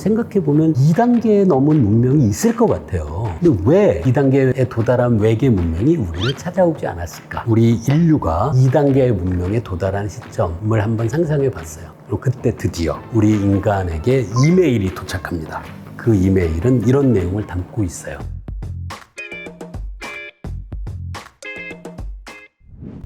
생각해보면 2단계에 넘은 문명이 있을 것 같아요. 근데 왜 2단계에 도달한 외계 문명이 우리를 찾아오지 않았을까? 우리 인류가 2단계의 문명에 도달한 시점을 한번 상상해 봤어요. 그리고 그때 드디어 우리 인간에게 이메일이 도착합니다. 그 이메일은 이런 내용을 담고 있어요.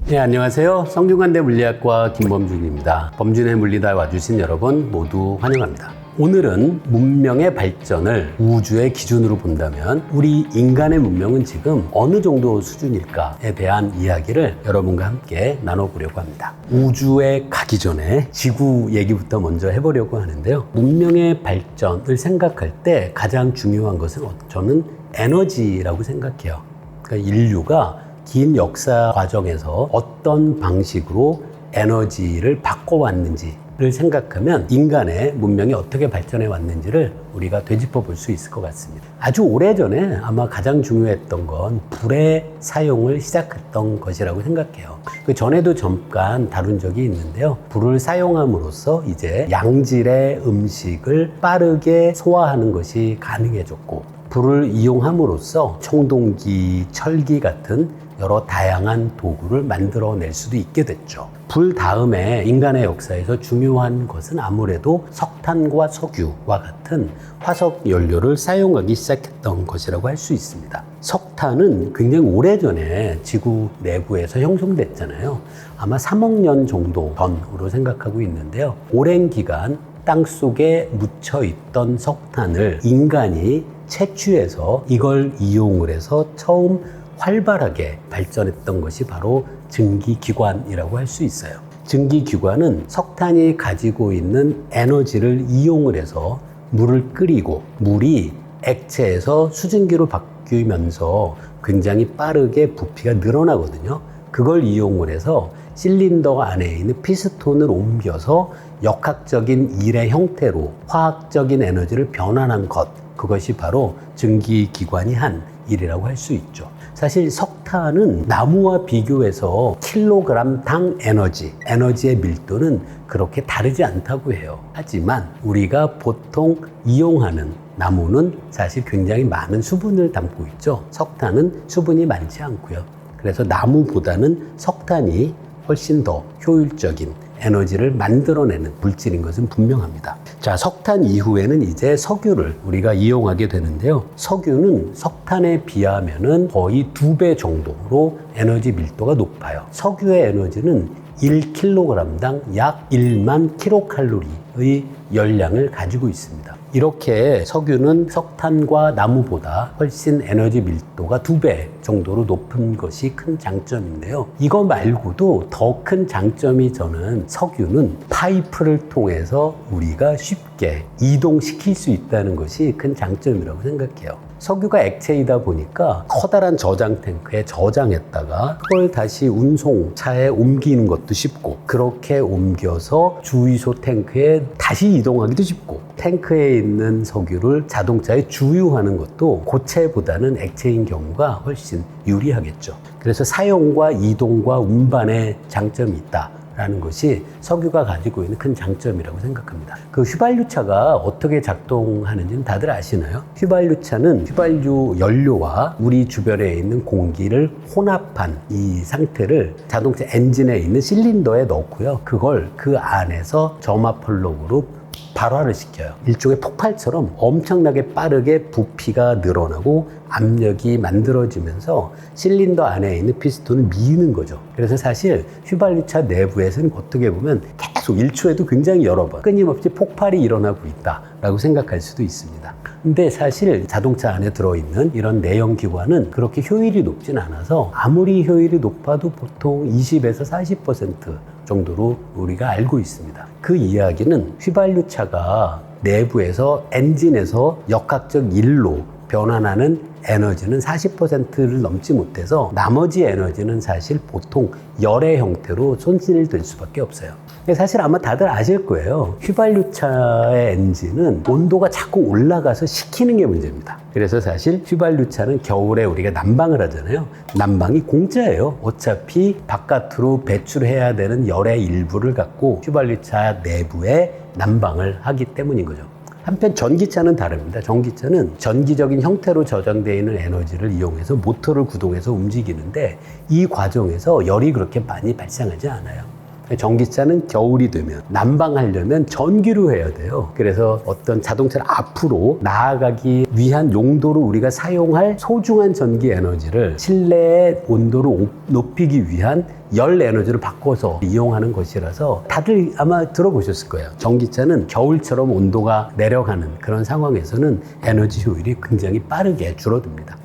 네, 안녕하세요. 성균관대 물리학과 김범준입니다. 범준의 물리다에 와주신 여러분 모두 환영합니다. 오늘은 문명의 발전을 우주의 기준으로 본다면 우리 인간의 문명은 지금 어느 정도 수준일까에 대한 이야기를 여러분과 함께 나눠보려고 합니다. 우주에 가기 전에 지구 얘기부터 먼저 해보려고 하는데요. 문명의 발전을 생각할 때 가장 중요한 것은 저는 에너지라고 생각해요. 그러니까 인류가 긴 역사 과정에서 어떤 방식으로 에너지를 바꿔왔는지를 생각하면 인간의 문명이 어떻게 발전해 왔는지를 우리가 되짚어 볼 수 있을 것 같습니다. 아주 오래전에 아마 가장 중요했던 건 불의 사용을 시작했던 것이라고 생각해요. 그 전에도 잠깐 다룬 적이 있는데요. 불을 사용함으로써 이제 양질의 음식을 빠르게 소화하는 것이 가능해졌고, 불을 이용함으로써 청동기, 철기 같은 여러 다양한 도구를 만들어낼 수도 있게 됐죠. 불 다음에 인간의 역사에서 중요한 것은 아무래도 석탄과 석유와 같은 화석 연료를 사용하기 시작했던 것이라고 할 수 있습니다. 석탄은 굉장히 오래전에 지구 내부에서 형성됐잖아요. 아마 3억 년 정도 전으로 생각하고 있는데요. 오랜 기간 땅속에 묻혀있던 석탄을 인간이 채취해서 이걸 이용을 해서 처음 활발하게 발전했던 것이 바로 증기기관이라고 할 수 있어요. 증기기관은 석탄이 가지고 있는 에너지를 이용을 해서 물을 끓이고 물이 액체에서 수증기로 바뀌면서 굉장히 빠르게 부피가 늘어나거든요. 그걸 이용을 해서 실린더 안에 있는 피스톤을 옮겨서 역학적인 일의 형태로 화학적인 에너지를 변환한 것, 그것이 바로 증기기관이 한 일이라고 할 수 있죠. 사실 석탄은 나무와 비교해서 킬로그램당 에너지의 밀도는 그렇게 다르지 않다고 해요. 하지만 우리가 보통 이용하는 나무는 사실 굉장히 많은 수분을 담고 있죠. 석탄은 수분이 많지 않고요. 그래서 나무보다는 석탄이 훨씬 더 효율적인 에너지를 만들어내는 물질인 것은 분명합니다. 자, 석탄 이후에는 이제 석유를 우리가 이용하게 되는데요. 석유는 석탄에 비하면은 거의 2배 정도로 에너지 밀도가 높아요. 석유의 에너지는 1kg당 약 1만 킬로칼로리의 열량을 가지고 있습니다. 이렇게 석유는 석탄과 나무보다 훨씬 에너지 밀도가 2배 정도로 높은 것이 큰 장점인데요. 이거 말고도 더 큰 장점이 저는 석유는 파이프를 통해서 우리가 쉽게 이동시킬 수 있다는 것이 큰 장점이라고 생각해요. 석유가 액체이다 보니까 커다란 저장 탱크에 저장했다가 그걸 다시 운송차에 옮기는 것도 쉽고, 그렇게 옮겨서 주유소 탱크에 다시 이동하기도 쉽고, 탱크에 있는 석유를 자동차에 주유하는 것도 고체보다는 액체인 경우가 훨씬 유리하겠죠. 그래서 사용과 이동과 운반에 장점이 있다라는 것이 석유가 가지고 있는 큰 장점이라고 생각합니다. 그 휘발유차가 어떻게 작동하는지는 다들 아시나요? 휘발유차는 휘발유 연료와 우리 주변에 있는 공기를 혼합한 이 상태를 자동차 엔진에 있는 실린더에 넣고요. 그걸 그 안에서 점화 펄럭으로 발화를 시켜요. 일종의 폭발처럼 엄청나게 빠르게 부피가 늘어나고 압력이 만들어지면서 실린더 안에 있는 피스톤을 미는 거죠. 그래서 사실 휘발유차 내부에서는 어떻게 보면 계속 1초에도 굉장히 여러 번 끊임없이 폭발이 일어나고 있다라고 생각할 수도 있습니다. 근데 사실 자동차 안에 들어있는 이런 내연기관은 그렇게 효율이 높진 않아서 아무리 효율이 높아도 보통 20에서 40% 정도로 우리가 알고 있습니다. 그 이야기는 휘발유차가 내부에서 엔진에서 역학적 일로 변환하는 에너지는 40%를 넘지 못해서 나머지 에너지는 사실 보통 열의 형태로 손실될 수밖에 없어요. 사실 아마 다들 아실 거예요. 휘발유차의 엔진은 온도가 자꾸 올라가서 식히는 게 문제입니다. 그래서 사실 휘발유차는 겨울에 우리가 난방을 하잖아요. 난방이 공짜예요. 어차피 바깥으로 배출해야 되는 열의 일부를 갖고 휘발유차 내부에 난방을 하기 때문인 거죠. 한편 전기차는 다릅니다. 전기차는 전기적인 형태로 저장되어 있는 에너지를 이용해서 모터를 구동해서 움직이는데 이 과정에서 열이 그렇게 많이 발생하지 않아요. 전기차는 겨울이 되면 난방하려면 전기로 해야 돼요. 그래서 어떤 자동차를 앞으로 나아가기 위한 용도로 우리가 사용할 소중한 전기 에너지를 실내의 온도를 높이기 위한 열 에너지를 바꿔서 이용하는 것이라서 다들 아마 들어보셨을 거예요. 전기차는 겨울처럼 온도가 내려가는 그런 상황에서는 에너지 효율이 굉장히 빠르게 줄어듭니다.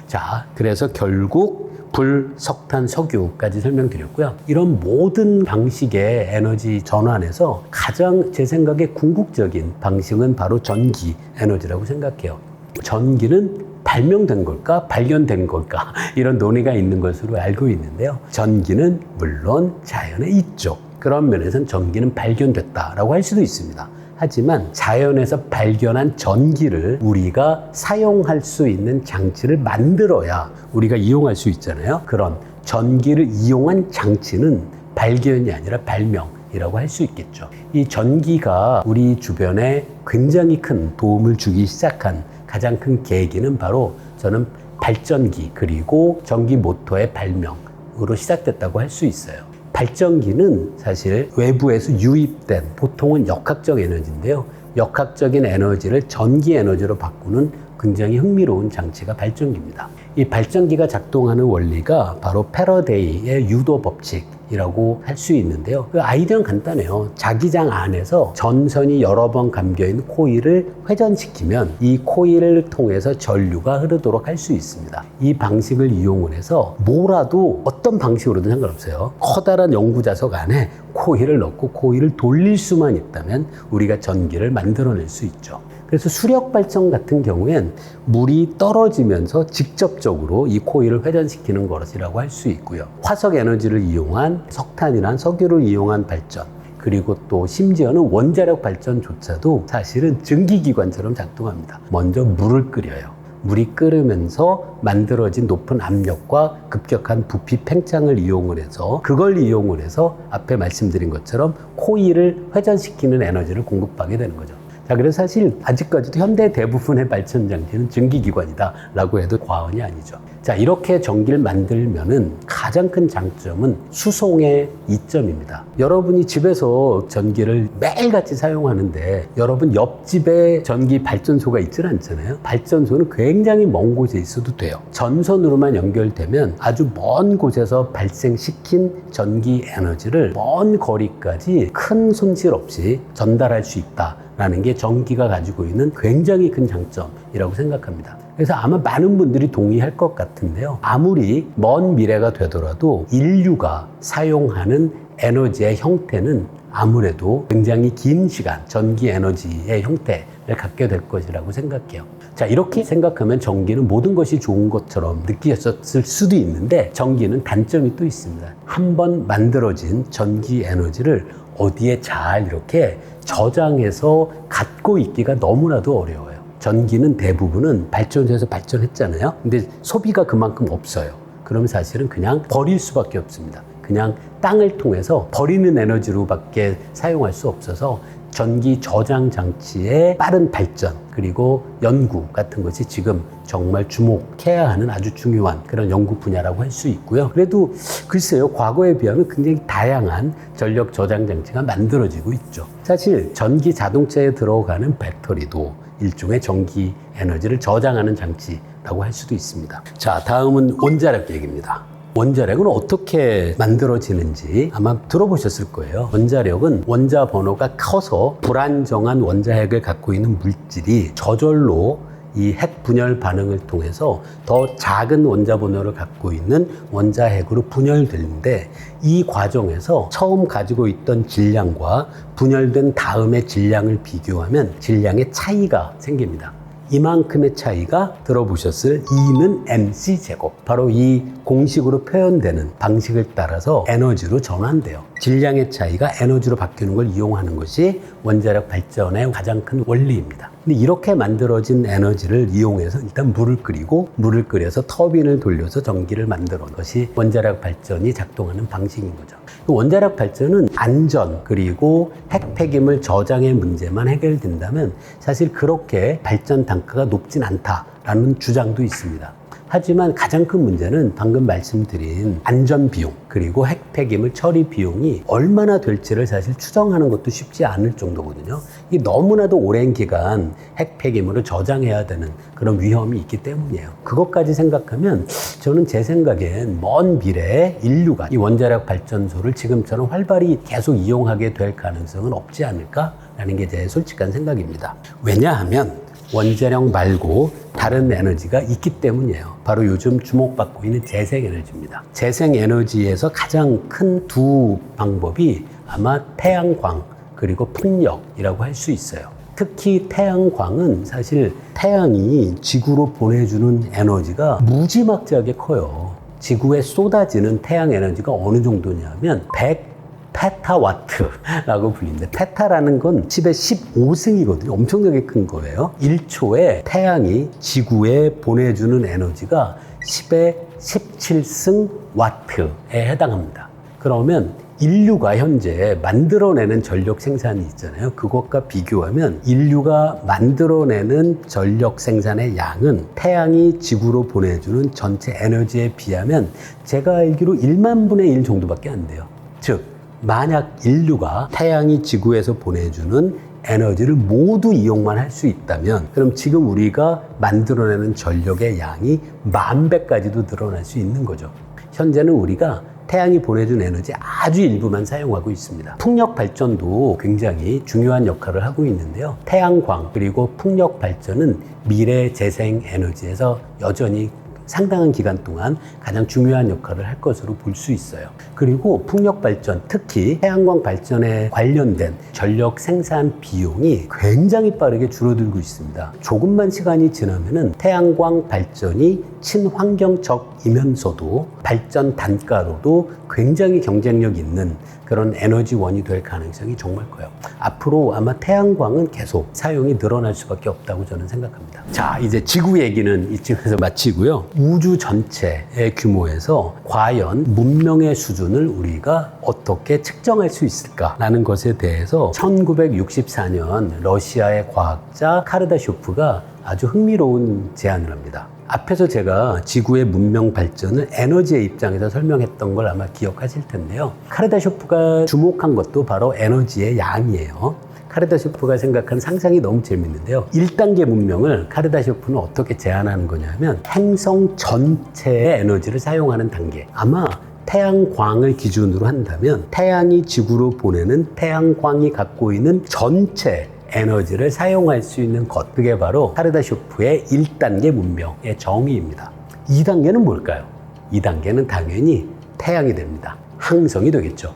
자, 그래서 결국 불, 석탄, 석유까지 설명드렸고요. 이런 모든 방식의 에너지 전환에서 가장 제 생각에 궁극적인 방식은 바로 전기 에너지라고 생각해요. 전기는 발명된 걸까? 발견된 걸까? 이런 논의가 있는 것으로 알고 있는데요. 전기는 물론 자연에 있죠. 그런 면에서는 전기는 발견됐다라고 할 수도 있습니다. 하지만 자연에서 발견한 전기를 우리가 사용할 수 있는 장치를 만들어야 우리가 이용할 수 있잖아요. 그런 전기를 이용한 장치는 발견이 아니라 발명이라고 할 수 있겠죠. 이 전기가 우리 주변에 굉장히 큰 도움을 주기 시작한 가장 큰 계기는 바로 저는 발전기 그리고 전기 모터의 발명으로 시작됐다고 할 수 있어요. 발전기는 사실 외부에서 유입된 보통은 역학적 에너지인데요. 역학적인 에너지를 전기 에너지로 바꾸는 굉장히 흥미로운 장치가 발전기입니다. 이 발전기가 작동하는 원리가 바로 패러데이의 유도 법칙이라고 할 수 있는데요. 그 아이디어는 간단해요. 자기장 안에서 전선이 여러 번 감겨있는 코일을 회전시키면 이 코일을 통해서 전류가 흐르도록 할 수 있습니다. 이 방식을 이용을 해서 뭐라도 어떤 방식으로든 상관없어요. 커다란 연구자석 안에 코일을 넣고 코일을 돌릴 수만 있다면 우리가 전기를 만들어낼 수 있죠. 그래서 수력발전 같은 경우엔 물이 떨어지면서 직접적으로 이 코일을 회전시키는 것이라고 할 수 있고요. 화석 에너지를 이용한 석탄이나 석유를 이용한 발전, 그리고 또 심지어는 원자력 발전조차도 사실은 증기기관처럼 작동합니다. 먼저 물을 끓여요. 물이 끓으면서 만들어진 높은 압력과 급격한 부피 팽창을 이용을 해서 그걸 이용을 해서 앞에 말씀드린 것처럼 코일을 회전시키는 에너지를 공급하게 되는 거죠. 자, 그래서 사실 아직까지도 현대 대부분의 발전 장치는 증기기관이다 라고 해도 과언이 아니죠. 자, 이렇게 전기를 만들면은 가장 큰 장점은 수송의 이점입니다. 여러분이 집에서 전기를 매일같이 사용하는데 여러분 옆집에 전기 발전소가 있지는 않잖아요. 발전소는 굉장히 먼 곳에 있어도 돼요. 전선으로만 연결되면 아주 먼 곳에서 발생시킨 전기 에너지를 먼 거리까지 큰 손실 없이 전달할 수 있다 라는 게 전기가 가지고 있는 굉장히 큰 장점이라고 생각합니다. 그래서 아마 많은 분들이 동의할 것 같은데요. 아무리 먼 미래가 되더라도 인류가 사용하는 에너지의 형태는 아무래도 굉장히 긴 시간 전기 에너지의 형태를 갖게 될 것이라고 생각해요. 자, 이렇게 생각하면 전기는 모든 것이 좋은 것처럼 느끼셨을 수도 있는데 전기는 단점이 또 있습니다. 한번 만들어진 전기 에너지를 어디에 잘 이렇게 저장해서 갖고 있기가 너무나도 어려워요. 전기는 대부분은 발전소에서 발전했잖아요. 근데 소비가 그만큼 없어요. 그러면 사실은 그냥 버릴 수밖에 없습니다. 그냥 땅을 통해서 버리는 에너지로밖에 사용할 수 없어서 전기 저장 장치의 빠른 발전 그리고 연구 같은 것이 지금 정말 주목해야 하는 아주 중요한 그런 연구 분야라고 할 수 있고요. 그래도 글쎄요, 과거에 비하면 굉장히 다양한 전력 저장 장치가 만들어지고 있죠. 사실 전기 자동차에 들어가는 배터리도 일종의 전기 에너지를 저장하는 장치라고 할 수도 있습니다. 자, 다음은 원자력 얘기입니다. 원자력은 어떻게 만들어지는지 아마 들어보셨을 거예요. 원자력은 원자 번호가 커서 불안정한 원자핵을 갖고 있는 물질이 저절로 이 핵 분열 반응을 통해서 더 작은 원자 번호를 갖고 있는 원자핵으로 분열되는데 이 과정에서 처음 가지고 있던 질량과 분열된 다음의 질량을 비교하면 질량의 차이가 생깁니다. 이만큼의 차이가 들어보셨을 E는 mc제곱. 바로 이 공식으로 표현되는 방식을 따라서 에너지로 전환돼요. 질량의 차이가 에너지로 바뀌는 걸 이용하는 것이 원자력 발전의 가장 큰 원리입니다. 근데 이렇게 만들어진 에너지를 이용해서 일단 물을 끓이고 물을 끓여서 터빈을 돌려서 전기를 만들어 놓은 것이 원자력 발전이 작동하는 방식인 거죠. 원자력 발전은 안전 그리고 핵 폐기물 저장의 문제만 해결된다면 사실 그렇게 발전 단가가 높진 않다라는 주장도 있습니다. 하지만 가장 큰 문제는 방금 말씀드린 안전 비용 그리고 핵 폐기물 처리 비용이 얼마나 될지를 사실 추정하는 것도 쉽지 않을 정도거든요. 이게 너무나도 오랜 기간 핵 폐기물을 저장해야 되는 그런 위험이 있기 때문이에요. 그것까지 생각하면 저는 제 생각엔 먼 미래에 인류가 이 원자력 발전소를 지금처럼 활발히 계속 이용하게 될 가능성은 없지 않을까라는 게 제 솔직한 생각입니다. 왜냐하면 원자력 말고 다른 에너지가 있기 때문이에요. 바로 요즘 주목받고 있는 재생에너지입니다. 재생에너지에서 가장 큰 두 방법이 아마 태양광 그리고 풍력이라고 할 수 있어요. 특히 태양광은 사실 태양이 지구로 보내주는 에너지가 무지막지하게 커요. 지구에 쏟아지는 태양 에너지가 어느 정도냐면 100 페타와트라고 불립니다. 페타라는 건 10의 15승이거든요. 엄청나게 큰 거예요. 1초에 태양이 지구에 보내주는 에너지가 10의 17승 와트에 해당합니다. 그러면 인류가 현재 만들어내는 전력 생산이 있잖아요. 그것과 비교하면 인류가 만들어내는 전력 생산의 양은 태양이 지구로 보내주는 전체 에너지에 비하면 제가 알기로 1만 분의 1 정도밖에 안 돼요. 즉 만약 인류가 태양이 지구에서 보내주는 에너지를 모두 이용만 할 수 있다면 그럼 지금 우리가 만들어내는 전력의 양이 10,000배까지도 늘어날 수 있는 거죠. 현재는 우리가 태양이 보내준 에너지 아주 일부만 사용하고 있습니다. 풍력 발전도 굉장히 중요한 역할을 하고 있는데요. 태양광 그리고 풍력 발전은 미래 재생 에너지에서 여전히 상당한 기간 동안 가장 중요한 역할을 할 것으로 볼 수 있어요. 그리고 풍력 발전, 특히 태양광 발전에 관련된 전력 생산 비용이 굉장히 빠르게 줄어들고 있습니다. 조금만 시간이 지나면은 태양광 발전이 친환경적이면서도 발전 단가로도 굉장히 경쟁력 있는 그런 에너지원이 될 가능성이 정말 커요. 앞으로 아마 태양광은 계속 사용이 늘어날 수밖에 없다고 저는 생각합니다. 자, 이제 지구 얘기는 이쯤에서 마치고요. 우주 전체의 규모에서 과연 문명의 수준을 우리가 어떻게 측정할 수 있을까라는 것에 대해서 1964년 러시아의 과학자 카르다쇼프가 아주 흥미로운 제안을 합니다. 앞에서 제가 지구의 문명 발전을 에너지의 입장에서 설명했던 걸 아마 기억하실 텐데요. 카르다쇼프가 주목한 것도 바로 에너지의 양이에요. 카르다쇼프가 생각한 상상이 너무 재밌는데요. 1단계 문명을 카르다쇼프는 어떻게 제안하는 거냐면 행성 전체의 에너지를 사용하는 단계. 아마 태양광을 기준으로 한다면 태양이 지구로 보내는 태양광이 갖고 있는 전체 에너지를 사용할 수 있는 것, 그게 바로 카르다쇼프의 1단계 문명의 정의입니다. 2단계는 뭘까요? 2단계는 당연히 태양이 됩니다. 항성이 되겠죠.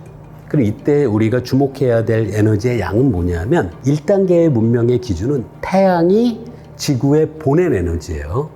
그리고 이때 우리가 주목해야 될 에너지의 양은 뭐냐면 1단계의 문명의 기준은 태양이 지구에 보낸 에너지예요.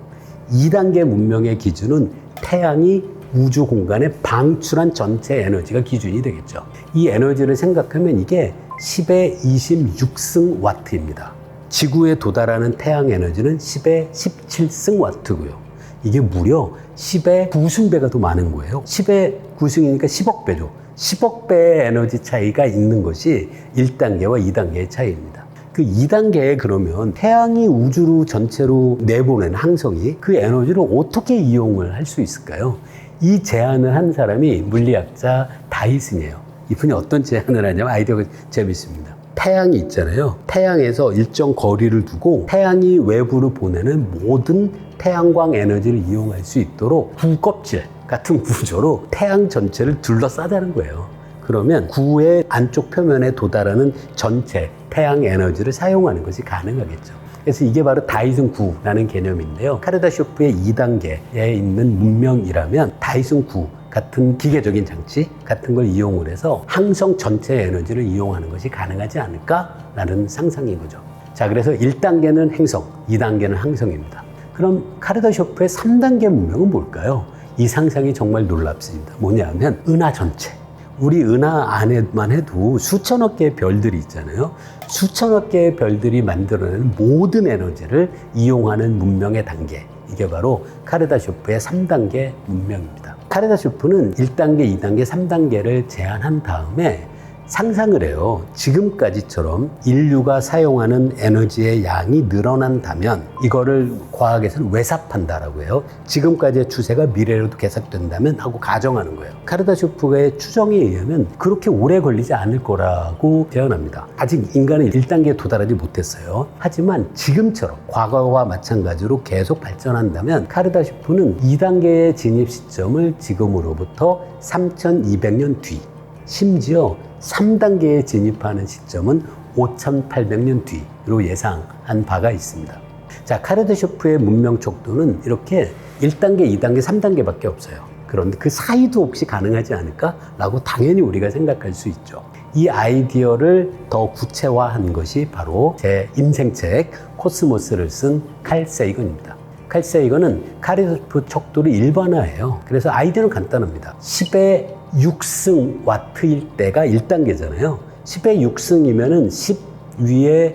2단계 문명의 기준은 태양이 우주 공간에 방출한 전체 에너지가 기준이 되겠죠. 이 에너지를 생각하면 이게 10의 26승 와트입니다. 지구에 도달하는 태양 에너지는 10의 17승 와트고요. 이게 무려 10의 9승배가 더 많은 거예요. 10의 9승이니까 10억 배죠. 10억 배의 에너지 차이가 있는 것이 1단계와 2단계의 차이입니다. 그 2단계에 그러면 태양이 우주로 전체로 내보낸 항성이 그 에너지를 어떻게 이용을 할 수 있을까요? 이 제안을 한 사람이 물리학자 다이슨이에요. 이분이 어떤 제안을 하냐면 아이디어가 재밌습니다. 태양이 있잖아요. 태양에서 일정 거리를 두고 태양이 외부로 보내는 모든 태양광 에너지를 이용할 수 있도록 구껍질 같은 구조로 태양 전체를 둘러싸자는 거예요. 그러면 구의 안쪽 표면에 도달하는 전체 태양 에너지를 사용하는 것이 가능하겠죠. 그래서 이게 바로 다이슨 구라는 개념인데요. 카르다쇼프의 2단계에 있는 문명이라면 다이슨 구 같은 기계적인 장치 같은 걸 이용을 해서 항성 전체의 에너지를 이용하는 것이 가능하지 않을까라는 상상인 거죠. 자, 그래서 1단계는 행성, 2단계는 항성입니다. 그럼 카르다쇼프의 3단계 문명은 뭘까요? 이 상상이 정말 놀랍습니다. 뭐냐면 은하 전체. 우리 은하 안에만 해도 수천억 개의 별들이 있잖아요. 수천억 개의 별들이 만들어내는 모든 에너지를 이용하는 문명의 단계, 이게 바로 카르다쇼프의 3단계 문명입니다. 카르다쇼프는 1단계, 2단계, 3단계를 제안한 다음에 상상을 해요. 지금까지처럼 인류가 사용하는 에너지의 양이 늘어난다면 이거를 과학에서는 외삽한다라고 해요. 지금까지의 추세가 미래로도 계속된다면 하고 가정하는 거예요. 카르다쇼프의 추정에 의하면 그렇게 오래 걸리지 않을 거라고 제안합니다. 아직 인간은 1단계에 도달하지 못했어요. 하지만 지금처럼 과거와 마찬가지로 계속 발전한다면 카르다쇼프는 2단계의 진입 시점을 지금으로부터 3200년 뒤, 심지어 3단계에 진입하는 시점은 5800년 뒤로 예상한 바가 있습니다. 자, 카르다쇼프의 문명 척도는 이렇게 1단계, 2단계, 3단계밖에 없어요. 그런데 그 사이도 혹시 가능하지 않을까라고 당연히 우리가 생각할 수 있죠. 이 아이디어를 더 구체화한 것이 바로 제 인생책 코스모스를 쓴 칼 세이건입니다. 칼 세이건은 카르다쇼프 척도를 일반화해요. 그래서 아이디어는 간단합니다. 10의 6승 와트일 때가 1단계잖아요. 10의 6승이면은 10 위에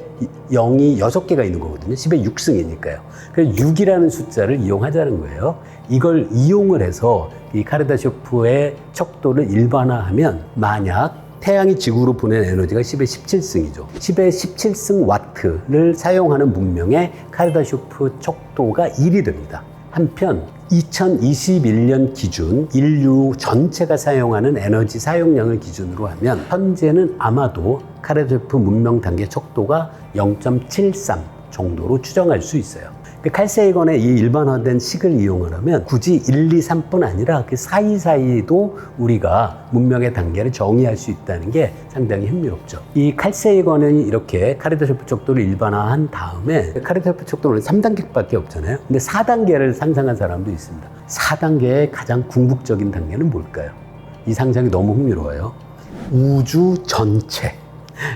0이 6개가 있는 거거든요. 10의 6승이니까요. 그래서 6이라는 숫자를 이용하자는 거예요. 이걸 이용을 해서 이 카르다쇼프의 척도를 일반화하면 만약 태양이 지구로 보낸 에너지가 10의 17승이죠. 10의 17승 와트를 사용하는 문명의 카르다쇼프 척도가 1이 됩니다. 한편 2021년 기준 인류 전체가 사용하는 에너지 사용량을 기준으로 하면 현재는 아마도 카르다쇼프 문명 단계 척도가 0.73 정도로 추정할 수 있어요. 칼 세이건의 이 일반화된 식을 이용을 하면 굳이 1, 2, 3뿐 아니라 그 사이사이도 우리가 문명의 단계를 정의할 수 있다는 게 상당히 흥미롭죠. 이 칼 세이건이 이렇게 카르다쇼프 척도를 일반화한 다음에 카르다쇼프 척도는 3단계밖에 없잖아요. 근데 4단계를 상상한 사람도 있습니다. 4단계의 가장 궁극적인 단계는 뭘까요? 이 상상이 너무 흥미로워요. 우주 전체의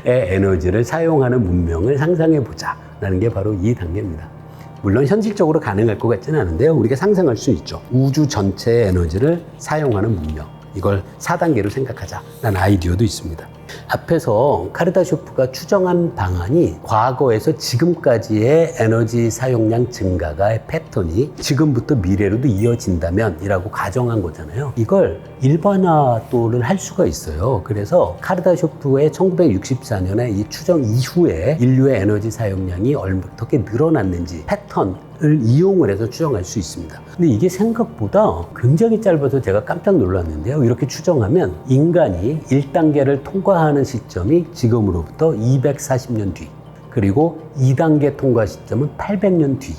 에너지를 사용하는 문명을 상상해 보자 라는 게 바로 이 단계입니다. 물론 현실적으로 가능할 것 같지는 않은데요. 우리가 상상할 수 있죠. 우주 전체의 에너지를 사용하는 문명. 이걸 4단계로 생각하자라는 아이디어도 있습니다. 앞에서 카르다쇼프가 추정한 방안이 과거에서 지금까지의 에너지 사용량 증가의 패턴이 지금부터 미래로도 이어진다면 이라고 가정한 거잖아요. 이걸 일반화도를 할 수가 있어요. 그래서 카르다쇼프의 1964년에 이 추정 이후에 인류의 에너지 사용량이 어떻게 늘어났는지 패턴을 이용을 해서 추정할 수 있습니다. 근데 이게 생각보다 굉장히 짧아서 제가 깜짝 놀랐는데요. 이렇게 추정하면 인간이 1단계를 통과하는 시점이 지금으로부터 240년 뒤, 그리고 2단계 통과 시점은 800년 뒤,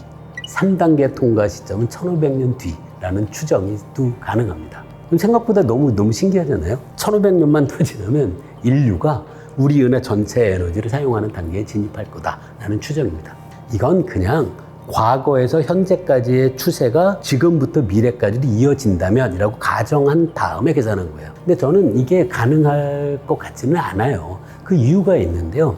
3단계 통과 시점은 1500년 뒤라는 추정이 또 가능합니다. 그럼 생각보다 너무 신기하잖아요. 1500년만 더 지나면 인류가 우리 은하 전체의 에너지를 사용하는 단계에 진입할 거다라는 추정입니다. 이건 그냥 과거에서 현재까지의 추세가 지금부터 미래까지도 이어진다면 이라고 가정한 다음에 계산한 거예요. 근데 저는 이게 가능할 것 같지는 않아요. 그 이유가 있는데요.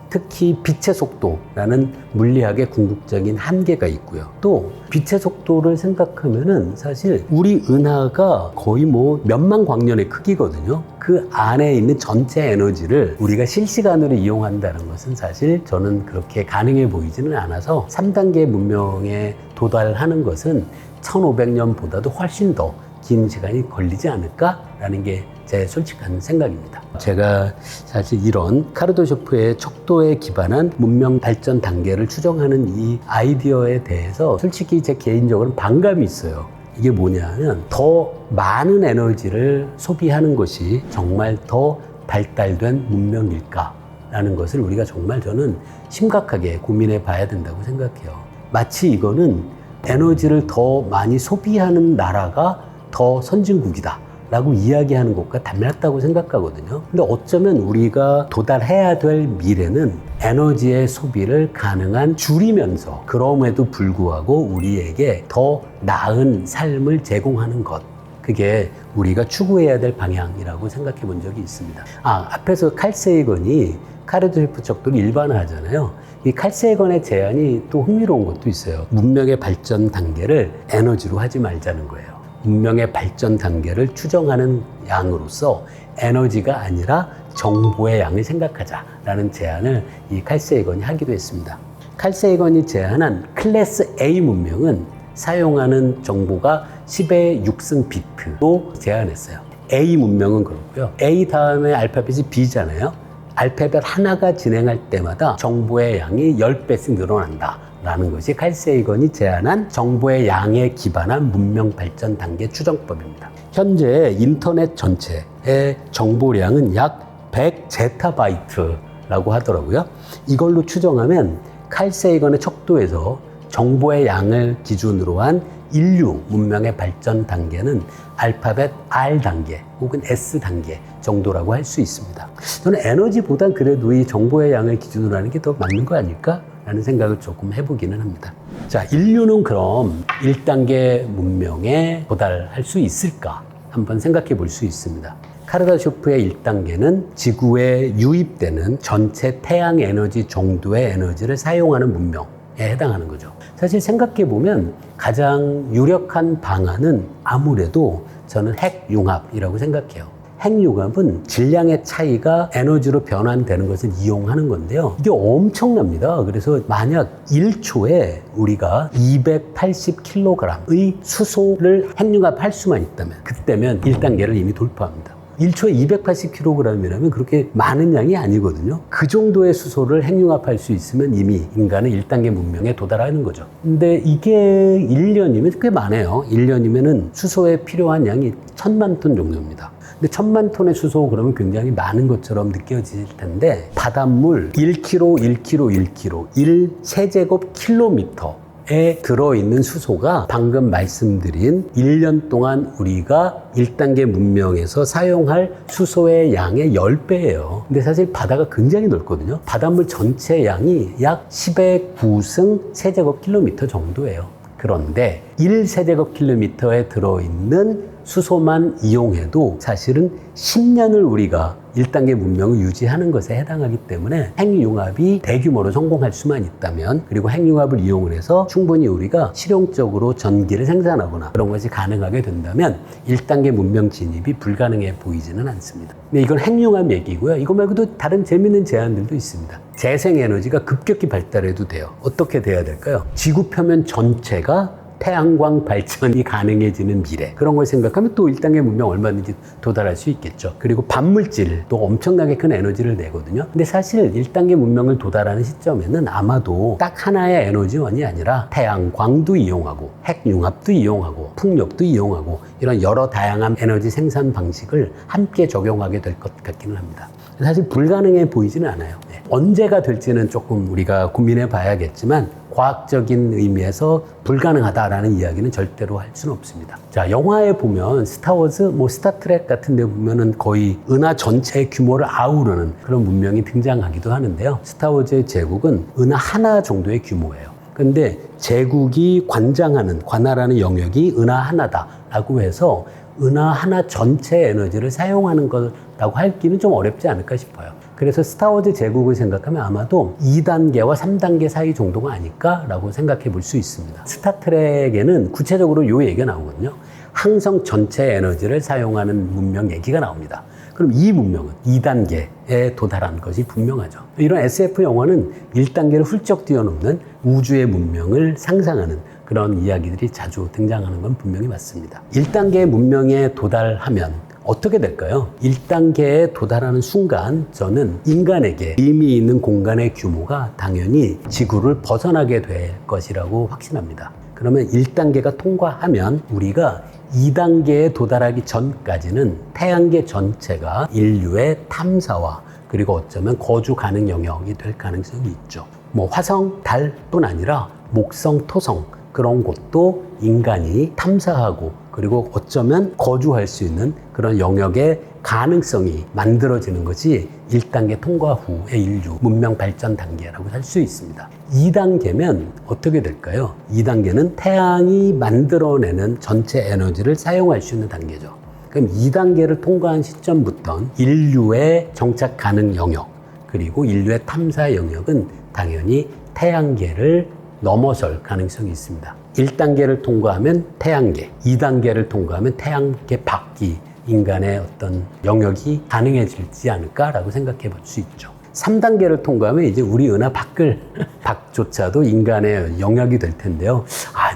특히 빛의 속도라는 물리학의 궁극적인 한계가 있고요. 또 빛의 속도를 생각하면은 사실 우리 은하가 거의 몇만 광년의 크기거든요. 그 안에 있는 전체 에너지를 우리가 실시간으로 이용한다는 것은 사실 저는 그렇게 가능해 보이지는 않아서 3단계 문명에 도달하는 것은 1500년보다도 훨씬 더 긴 시간이 걸리지 않을까라는 게 제 솔직한 생각입니다. 제가 사실 이런 카르다쇼프의 척도에 기반한 문명 발전 단계를 추정하는 이 아이디어에 대해서 솔직히 제 개인적으로는 반감이 있어요. 이게 뭐냐면 더 많은 에너지를 소비하는 것이 정말 더 발달된 문명일까라는 것을 우리가 정말 저는 심각하게 고민해 봐야 된다고 생각해요. 마치 이거는 에너지를 더 많이 소비하는 나라가 더 선진국이다 라고 이야기하는 것과 닮았다고 생각하거든요. 근데 어쩌면 우리가 도달해야 될 미래는 에너지의 소비를 가능한 줄이면서 그럼에도 불구하고 우리에게 더 나은 삶을 제공하는 것, 그게 우리가 추구해야 될 방향이라고 생각해 본 적이 있습니다. 앞에서 칼 세이건이 카르다쇼프 척도를 일반화하잖아요. 이 칼 세이건의 제안이 또 흥미로운 것도 있어요. 문명의 발전 단계를 에너지로 하지 말자는 거예요. 문명의 발전 단계를 추정하는 양으로서 에너지가 아니라 정보의 양을 생각하자라는 제안을 이 칼 세이건이 하기도 했습니다. 칼 세이건이 제안한 클래스 A 문명은 사용하는 정보가 10의 6승 비트로 제안했어요. A 문명은 그렇고요. A 다음에 알파벳이 B잖아요. 알파벳 하나가 진행할 때마다 정보의 양이 10배씩 늘어난다 라는 것이 칼 세이건이 제안한 정보의 양에 기반한 문명 발전 단계 추정법입니다. 현재 인터넷 전체의 정보량은 약 100제타바이트라고 하더라고요. 이걸로 추정하면 칼 세이건의 척도에서 정보의 양을 기준으로 한 인류 문명의 발전 단계는 알파벳 R 단계 혹은 S 단계 정도라고 할 수 있습니다. 저는 에너지보단 그래도 이 정보의 양을 기준으로 하는 게 더 맞는 거 아닐까? 라는 생각을 조금 해보기는 합니다. 자, 인류는 그럼 1단계 문명에 도달할 수 있을까? 한번 생각해 볼 수 있습니다. 카르다쇼프의 1단계는 지구에 유입되는 전체 태양 에너지 정도의 에너지를 사용하는 문명에 해당하는 거죠. 사실 생각해보면 가장 유력한 방안은 아무래도 저는 핵융합이라고 생각해요. 핵융합은 질량의 차이가 에너지로 변환되는 것을 이용하는 건데요. 이게 엄청납니다. 그래서 만약 1초에 우리가 280kg의 수소를 핵융합할 수만 있다면 그때면 1단계를 이미 돌파합니다. 1초에 280kg이라면 그렇게 많은 양이 아니거든요. 그 정도의 수소를 핵융합할 수 있으면 이미 인간은 1단계 문명에 도달하는 거죠. 근데 이게 1년이면 꽤 많아요. 1년이면은 수소에 필요한 양이 1000만 톤 정도입니다. 근데 1000만 톤의 수소 그러면 굉장히 많은 것처럼 느껴질 텐데 바닷물 1kg, 1kg, 1kg, 1세제곱킬로미터 에 들어있는 수소가 방금 말씀드린 1년 동안 우리가 1단계 문명에서 사용할 수소의 양의 10배예요. 근데 사실 바다가 굉장히 넓거든요. 바닷물 전체 양이 약 10의 9승 세제곱킬로미터 정도예요. 그런데 1세제곱킬로미터에 들어있는 수소만 이용해도 사실은 10년을 우리가 1단계 문명을 유지하는 것에 해당하기 때문에 핵융합이 대규모로 성공할 수만 있다면 그리고 핵융합을 이용을 해서 충분히 우리가 실용적으로 전기를 생산하거나 그런 것이 가능하게 된다면 1단계 문명 진입이 불가능해 보이지는 않습니다. 근데 이건 핵융합 얘기고요. 이거 말고도 다른 재밌는 제안들도 있습니다. 재생에너지가 급격히 발달해도 돼요. 어떻게 돼야 될까요? 지구 표면 전체가 태양광 발전이 가능해지는 미래 그런 걸 생각하면 또 1단계 문명 얼마든지 도달할 수 있겠죠. 그리고 반물질도 엄청나게 큰 에너지를 내거든요. 근데 사실 1단계 문명을 도달하는 시점에는 아마도 딱 하나의 에너지원이 아니라 태양광도 이용하고 핵융합도 이용하고 풍력도 이용하고 이런 여러 다양한 에너지 생산 방식을 함께 적용하게 될 것 같기는 합니다. 사실 불가능해 보이지는 않아요. 언제가 될지는 조금 우리가 고민해 봐야겠지만 과학적인 의미에서 불가능하다라는 이야기는 절대로 할 수는 없습니다. 자, 영화에 보면 스타워즈, 스타트랙 같은 데 보면은 거의 은하 전체의 규모를 아우르는 그런 문명이 등장하기도 하는데요. 스타워즈의 제국은 은하 하나 정도의 규모예요. 근데 제국이 관할하는 영역이 은하 하나다라고 해서 은하 하나 전체 에너지를 사용하는 거라고 하기는 좀 어렵지 않을까 싶어요. 그래서 스타워즈 제국을 생각하면 아마도 2단계와 3단계 사이 정도가 아닐까라고 생각해 볼 수 있습니다. 스타트랙에는 구체적으로 이 얘기가 나오거든요. 항성 전체 에너지를 사용하는 문명 얘기가 나옵니다. 그럼 이 문명은 2단계에 도달한 것이 분명하죠. 이런 SF 영화는 1단계를 훌쩍 뛰어넘는 우주의 문명을 상상하는 그런 이야기들이 자주 등장하는 건 분명히 맞습니다. 1단계 문명에 도달하면 어떻게 될까요? 1단계에 도달하는 순간 저는 인간에게 의미 있는 공간의 규모가 당연히 지구를 벗어나게 될 것이라고 확신합니다. 그러면 1단계가 통과하면 우리가 2단계에 도달하기 전까지는 태양계 전체가 인류의 탐사와 그리고 어쩌면 거주 가능 영역이 될 가능성이 있죠. 화성, 달뿐 아니라 목성, 토성 그런 곳도 인간이 탐사하고 그리고 어쩌면 거주할 수 있는 그런 영역의 가능성이 만들어지는 것이 1단계 통과 후의 인류 문명 발전 단계라고 할 수 있습니다. 2단계면 어떻게 될까요? 2단계는 태양이 만들어내는 전체 에너지를 사용할 수 있는 단계죠. 그럼 2단계를 통과한 시점부터 인류의 정착 가능 영역 그리고 인류의 탐사 영역은 당연히 태양계를 넘어설 가능성이 있습니다. 1단계를 통과하면 태양계, 2단계를 통과하면 태양계 밖이 인간의 어떤 영역이 가능해질지 않을까라고 생각해 볼 수 있죠. 3단계를 통과하면 이제 우리 은하 밖조차도 인간의 영역이 될 텐데요.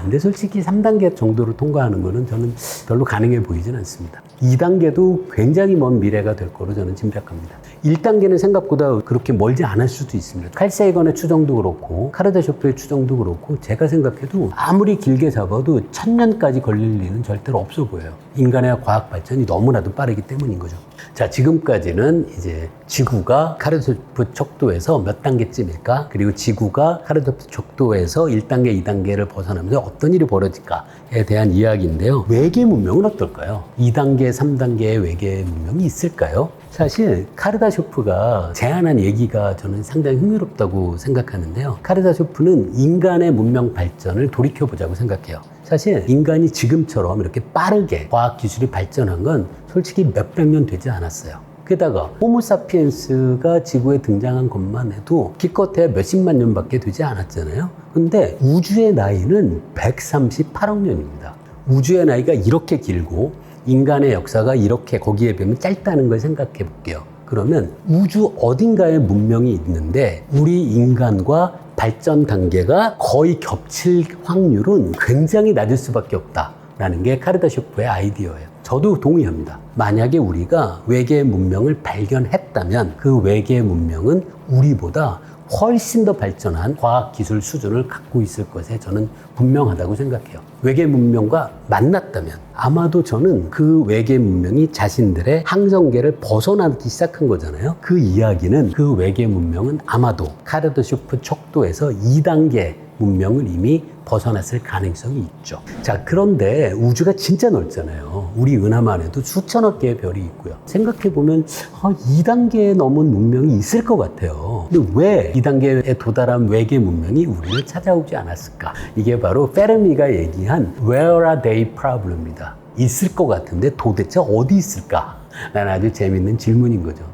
근데 솔직히 3단계 정도를 통과하는 거는 저는 별로 가능해 보이진 않습니다. 2단계도 굉장히 먼 미래가 될 거로 저는 짐작합니다. 1단계는 생각보다 그렇게 멀지 않을 수도 있습니다. 칼 세이건의 추정도 그렇고 카르다쇼프의 추정도 그렇고 제가 생각해도 아무리 길게 잡아도 1000년까지 걸릴 일은 절대로 없어 보여요. 인간의 과학 발전이 너무나도 빠르기 때문인 거죠. 자, 지금까지는 이제 지구가 카르다쇼프 척도에서 몇 단계쯤일까? 그리고 지구가 카르다쇼프 척도에서 1단계, 2단계를 벗어나면서 어떤 일이 벌어질까에 대한 이야기인데요. 외계 문명은 어떨까요? 2단계, 3단계의 외계 문명이 있을까요? 사실 카르다쇼프가 제안한 얘기가 저는 상당히 흥미롭다고 생각하는데요. 카르다쇼프는 인간의 문명 발전을 돌이켜보자고 생각해요. 사실 인간이 지금처럼 이렇게 빠르게 과학기술이 발전한 건 솔직히 몇백 년 되지 않았어요. 게다가 호모사피엔스가 지구에 등장한 것만 해도 기껏해야 몇십만 년밖에 되지 않았잖아요. 근데 우주의 나이는 138억 년입니다. 우주의 나이가 이렇게 길고 인간의 역사가 이렇게 거기에 비하면 짧다는 걸 생각해 볼게요. 그러면 우주 어딘가에 문명이 있는데 우리 인간과 발전 단계가 거의 겹칠 확률은 굉장히 낮을 수밖에 없다라는 게 카르다쇼프의 아이디어예요. 저도 동의합니다. 만약에 우리가 외계 문명을 발견했다면 그 외계 문명은 우리보다 훨씬 더 발전한 과학기술 수준을 갖고 있을 것에 저는 분명하다고 생각해요. 외계 문명과 만났다면 아마도 저는 그 외계 문명이 자신들의 항성계를 벗어나기 시작한 거잖아요. 그 이야기는 그 외계 문명은 아마도 카르다쇼프 척도에서 2단계 문명을 이미 벗어났을 가능성이 있죠. 자, 그런데 우주가 진짜 넓잖아요. 우리 은하만 해도 수천억 개의 별이 있고요. 생각해보면 2단계에 넘은 문명이 있을 것 같아요. 근데 왜 2단계에 도달한 외계 문명이 우리를 찾아오지 않았을까? 이게 바로 페르미가 얘기한 Where are they problem입니다. 있을 것 같은데 도대체 어디 있을까? 라는 아주 재밌는 질문인 거죠.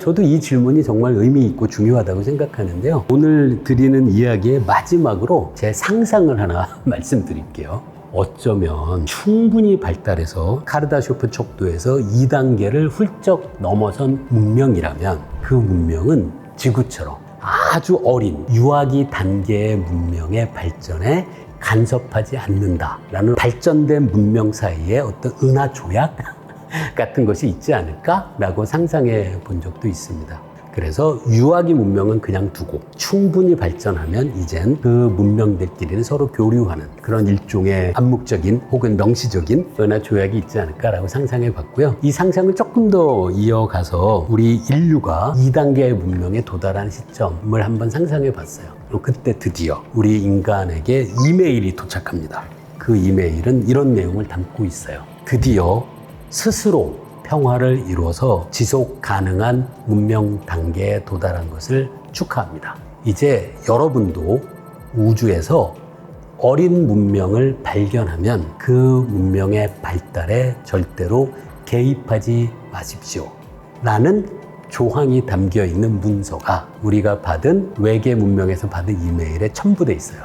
저도 이 질문이 정말 의미 있고 중요하다고 생각하는데요. 오늘 드리는 이야기의 마지막으로 제 상상을 하나 말씀드릴게요. 어쩌면 충분히 발달해서 카르다쇼프 척도에서 2단계를 훌쩍 넘어선 문명이라면 그 문명은 지구처럼 아주 어린 유아기 단계의 문명의 발전에 간섭하지 않는다라는 발전된 문명 사이에 어떤 은하 조약 같은 것이 있지 않을까라고 상상해 본 적도 있습니다. 그래서 유아기 문명은 그냥 두고 충분히 발전하면 이젠 그 문명들끼리는 서로 교류하는 그런 일종의 암묵적인 혹은 명시적인 은하 조약이 있지 않을까라고 상상해 봤고요. 이 상상을 조금 더 이어가서 우리 인류가 2단계의 문명에 도달한 시점을 한번 상상해 봤어요. 그리고 그때 드디어 우리 인간에게 이메일이 도착합니다. 그 이메일은 이런 내용을 담고 있어요. 드디어 스스로 평화를 이루어서 지속 가능한 문명 단계에 도달한 것을 축하합니다. 이제 여러분도 우주에서 어린 문명을 발견하면 그 문명의 발달에 절대로 개입하지 마십시오. 라는 조항이 담겨 있는 문서가 우리가 받은 외계 문명에서 받은 이메일에 첨부되어 있어요.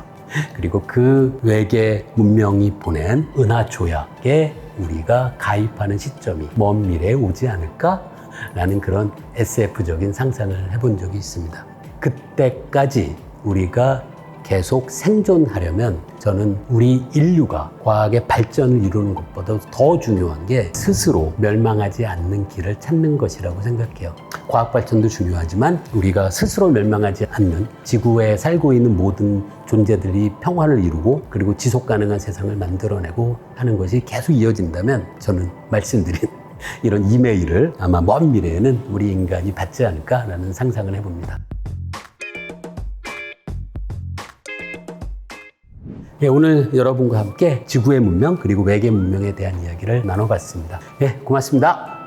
그리고 그 외계 문명이 보낸 은하 조약에 우리가 가입하는 시점이 먼 미래에 오지 않을까라는 그런 SF적인 상상을 해본 적이 있습니다. 그때까지 우리가 계속 생존하려면 저는 우리 인류가 과학의 발전을 이루는 것보다 더 중요한 게 스스로 멸망하지 않는 길을 찾는 것이라고 생각해요. 과학 발전도 중요하지만 우리가 스스로 멸망하지 않는 지구에 살고 있는 모든 존재들이 평화를 이루고 그리고 지속 가능한 세상을 만들어내고 하는 것이 계속 이어진다면 저는 말씀드린 이런 이메일을 아마 먼 미래에는 우리 인간이 받지 않을까라는 상상을 해봅니다. 예, 오늘 여러분과 함께 지구의 문명 그리고 외계 문명에 대한 이야기를 나눠봤습니다. 예, 고맙습니다.